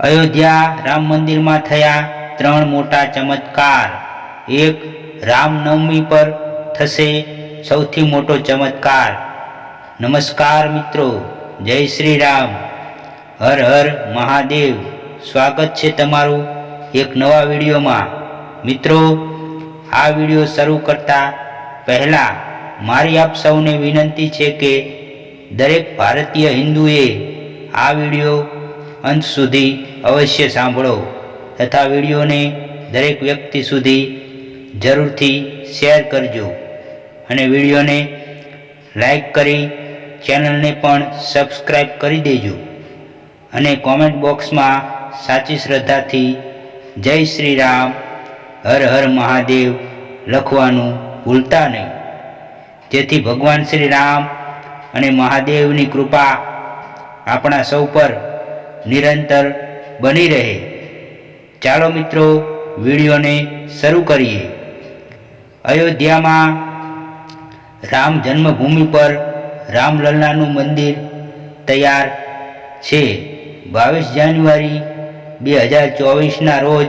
અયોધ્યા રામ મંદિરમાં થયા 3 મોટા ચમત્કાર. એક, રામનવમી પર થશે સૌથી મોટો ચમત્કાર. નમસ્કાર મિત્રો, જય શ્રી રામ, હર હર મહાદેવ. સ્વાગત છે તમારું એક નવા વિડીયોમાં. મિત્રો, આ વિડીયો શરૂ કરતા પહેલાં મારી આપ સૌને વિનંતી છે કે દરેક ભારતીય હિન્દુએ આ વિડીયો અંત સુધી અવશ્ય સાંભળો તથા વિડીયોને દરેક વ્યક્તિ સુધી જરૂરથી શેર કરજો અને વિડીયોને લાઈક કરી ચેનલને પણ સબસ્ક્રાઈબ કરી દેજો અને કોમેન્ટ બોક્સમાં સાચી શ્રદ્ધાથી જય શ્રી રામ, હર હર મહાદેવ લખવાનું ભૂલતા નહીં, જેથી ભગવાન શ્રી રામ અને મહાદેવની કૃપા આપણા સૌ પર નિરંતર બની રહે. ચાલો મિત્રો, વિડીયોને શરૂ કરીએ. અયોધ્યામાં રામ જન્મભૂમિ પર રામલલ્લાનું મંદિર તૈયાર છે. 22 જાન્યુઆરી 2024ના રોજ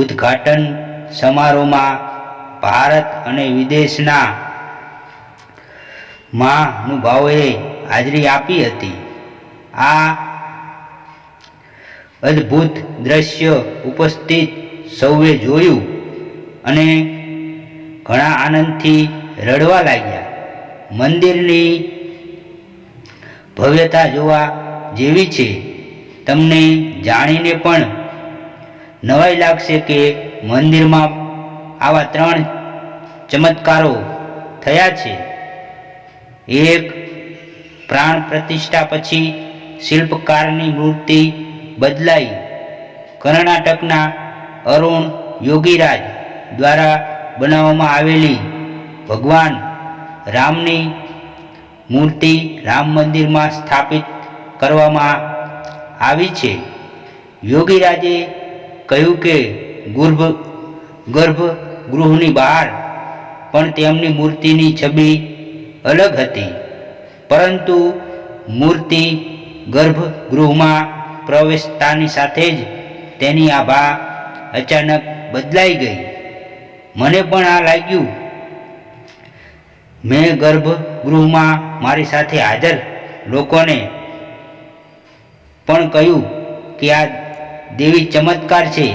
ઉદ્ઘાટન સમારોહમાં ભારત અને વિદેશના મહાનુભાવોએ હાજરી આપી હતી. આ અદ્ભુત દ્રશ્ય ઉપસ્થિત સૌએ જોયું અને ઘણા આનંદથી રડવા લાગ્યા. મંદિરની ભવ્યતા જોવા જેવી છે. તમને જાણીને પણ નવાઈ લાગશે કે મંદિરમાં આવા 3 ચમત્કારો થયા છે. એક, પ્રાણ પ્રતિષ્ઠા પછી શિલ્પકારની મૂર્તિ બદલાઈ. કર્ણાટકના અરુણ યોગીરાજ દ્વારા બનાવવામાં આવેલી ભગવાન રામની મૂર્તિ રામ મંદિરમાં સ્થાપિત કરવામાં આવી છે. યોગીરાજે કહ્યું કે ગર્ભગૃહની બહાર પણ તેમની મૂર્તિની છબી અલગ હતી, પરંતુ મૂર્તિ ગર્ભગૃહમાં પ્રવેશતાની સાથે જ તેની આભા અચાનક બદલાઈ ગઈ. મને પણ આ લાગ્યું. મેં ગર્ભગૃહમાં મારી સાથે હાજર લોકોને પણ કહ્યું કે આ દેવી ચમત્કાર છે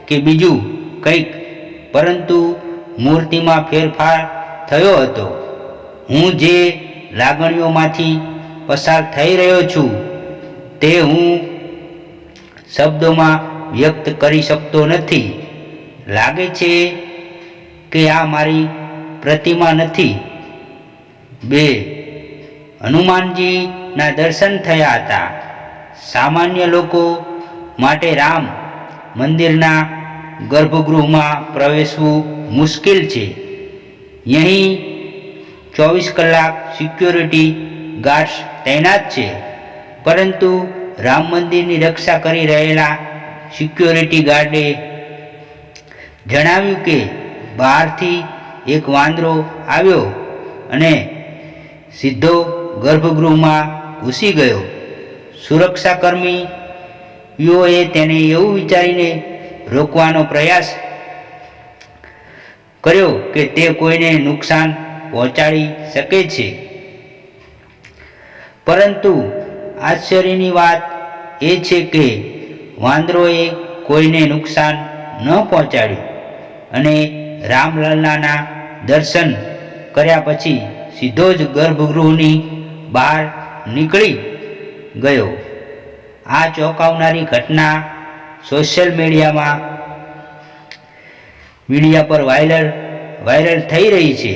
કે બીજું કંઈક, પરંતુ મૂર્તિમાં ફેરફાર થયો હતો. હું જે લાગણીઓમાંથી પસાર થઈ રહ્યો છું તે હું શબ્દોમાં વ્યક્ત કરી શકતો નથી. લાગે છે કે આ મારી પ્રતિમા નથી. 2, હનુમાનજીના દર્શન થયા હતા. સામાન્ય લોકો માટે રામ મંદિરના ગર્ભગૃહમાં પ્રવેશવું મુશ્કેલ છે. અહીં 24 કલાક સિક્યોરિટી ગાર્ડ્સ તૈનાત છે, પરંતુ રામ મંદિરની રક્ષા કરી રહેલા સિક્યોરિટી ગાર્ડે જણાવ્યું કે બહારથી એક વાંદરો આવ્યો અને સીધો ગર્ભગૃહમાં ઘૂસી ગયો. સુરક્ષાકર્મીઓએ તેને એવું વિચારીને રોકવાનો પ્રયાસ કર્યો કે તે કોઈને નુકસાન પહોંચાડી શકે છે, પરંતુ આશ્ચર્યની વાત એ છે કે વાંદરોએ કોઈને નુકસાન ન પહોંચાડ્યું અને રામલલ્લાના દર્શન કર્યા પછી સીધો જ ગર્ભગૃહની બહાર નીકળી ગયો. આ ચોંકાવનારી ઘટના સોશિયલ મીડિયા પર વાયરલ થઈ રહી છે.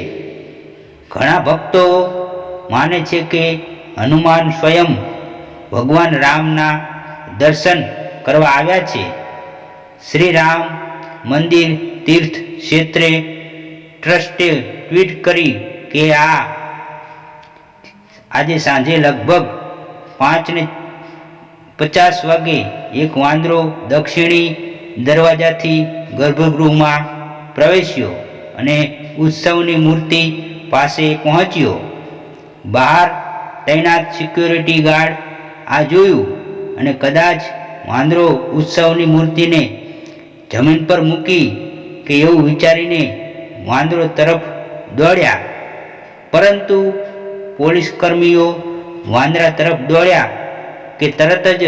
ઘણા ભક્તો માને છે કે હનુમાન સ્વયં ભગવાન રામના દર્શન કરવા આવ્યા છે. શ્રી રામ મંદિર તીર્થ ક્ષેત્રે ટ્રસ્ટે ટ્વીટ કરી કે આજે સાંજે લગભગ 5:50 વાગે એક વાંદરો દક્ષિણી દરવાજાથી ગર્ભગૃહમાં પ્રવેશ્યો અને ઉત્સવની મૂર્તિ પાસે પહોંચ્યો. બહાર તૈનાત સિક્યોરિટી ગાર્ડ આ જોયું અને કદાચ વાંદરો ઉત્સવની મૂર્તિને જમીન પર મૂકી કે એવું વિચારીને વાંદરો તરફ દોડ્યા, પરંતુ પોલીસ કર્મીઓ વાંદરા તરફ દોડ્યા કે તરત જ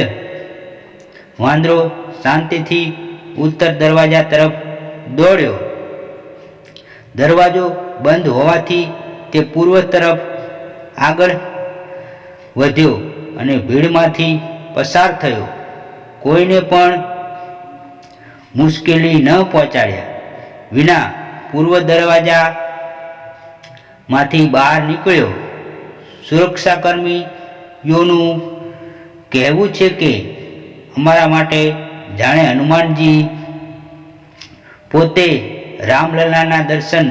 વાંદરો શાંતિથી ઉત્તર દરવાજા તરફ દોડ્યો. દરવાજો બંધ હોવાથી તે પૂર્વ તરફ આગળ વધ્યો અને ભીડમાંથી પસાર થયો. કોઈને પણ મુશ્કેલી ન પહોંચાડ્યા વિના પૂર્વ દરવાજામાંથી બહાર નીકળ્યો. સુરક્ષાકર્મીઓનું કહેવું છે કે અમારા માટે જાણે હનુમાનજી પોતે રામલલ્લાના દર્શન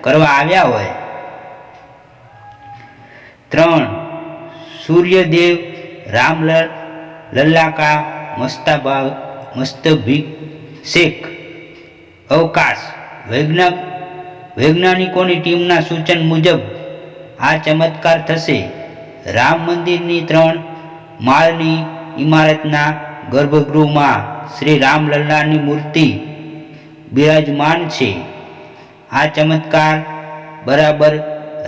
કરવા આવ્યા હોય. 3. સૂર્યદેવ રામલલ્લા કા મસ્તભિષેક. અવકાશ વૈજ્ઞાનિકોની ટીમના સૂચન મુજબ આ ચમત્કાર થશે. રામ મંદિરની 3 માળની ઇમારતના ગર્ભગૃહમાં શ્રી રામલલ્લાની મૂર્તિ બિરાજમાન છે. આ ચમત્કાર બરાબર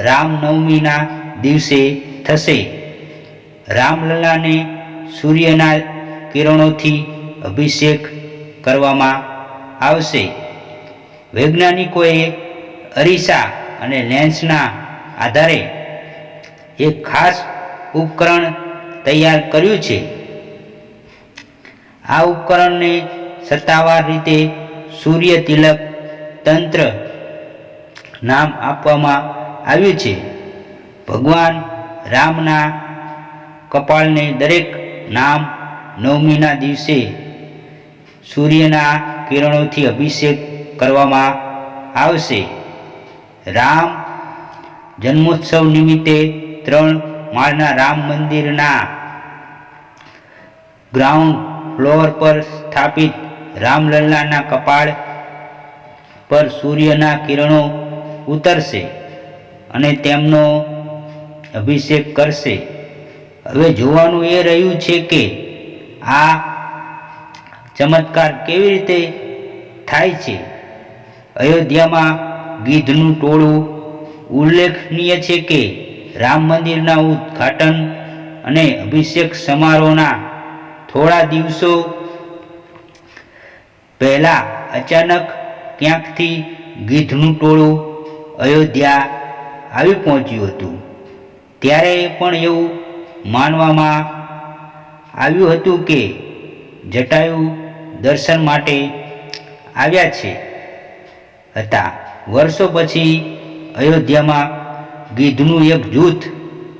રામનવમીના દિવસે થશે. રામલલ્લાને સૂર્યના કિરણોથી અભિષેક કરવામાં આવશે. વૈજ્ઞાનિકોએ અરીસા અને લેન્સના આધારે એક ખાસ ઉપકરણ તૈયાર કર્યું છે. આ ઉપકરણને સત્તાવાર રીતે સૂર્ય તિલક તંત્ર નામ આપવામાં આવ્યું છે. ભગવાન રામના કપાળને દરેક નામ નવમીના દિવસે સૂર્યના કિરણોથી અભિષેક કરવામાં આવશે. રામ જન્મોત્સવ નિમિત્તે 3 માળના રામ મંદિરના ગ્રાઉન્ડ ફ્લોર પર સ્થાપિત રામલલ્લાના કપાળ પર સૂર્યના કિરણો ઉતરશે અને તેમનો અભિષેક કરશે. હવે જોવાનું એ રહ્યું છે કે આ ચમત્કાર કેવી રીતે થાય છે. અયોધ્યામાં ગીધનું ટોળું. ઉલ્લેખનીય છે કે રામ મંદિરના ઉદ્ઘાટન અને અભિષેક સમારોહના થોડા દિવસો પહેલા અચાનક ક્યાંકથી ગીધનું ટોળું અયોધ્યા આવી પહોંચ્યું હતું. ત્યારે પણ એવું માનવામાં આવ્યું હતું કે જટાયુ દર્શન માટે આવ્યા હતા. વર્ષો પછી અયોધ્યામાં ગીધનું એક જૂથ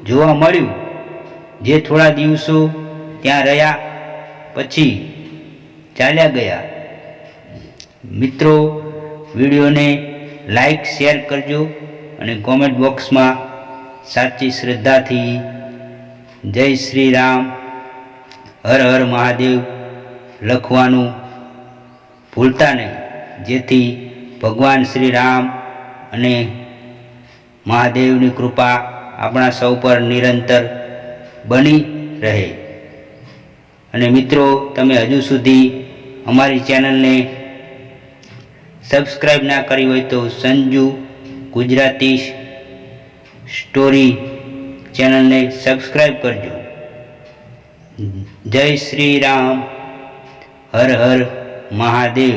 જોવા મળ્યું, જે થોડા દિવસો ત્યાં રહ્યા પછી ચાલ્યા ગયા. મિત્રો, વિડીયોને લાઈક શેર કરજો અને કોમેન્ટ બોક્સમાં સાચી શ્રદ્ધાથી જય શ્રી રામ, હર હર મહાદેવ લખવાનું ભૂલતા નહીં, જેથી ભગવાન શ્રી રામ અને મહાદેવની કૃપા આપણા સૌ પર નિરંતર બની રહે. અને મિત્રો, તમે હજુ સુધી અમારી ચેનલને સબસ્ક્રાઈબ ના કરી હોય તો સંજુ ગુજરાતી સ્ટોરી ચેનલને સબસ્ક્રાઈબ કરજો. જય શ્રી રામ, હર હર મહાદેવ.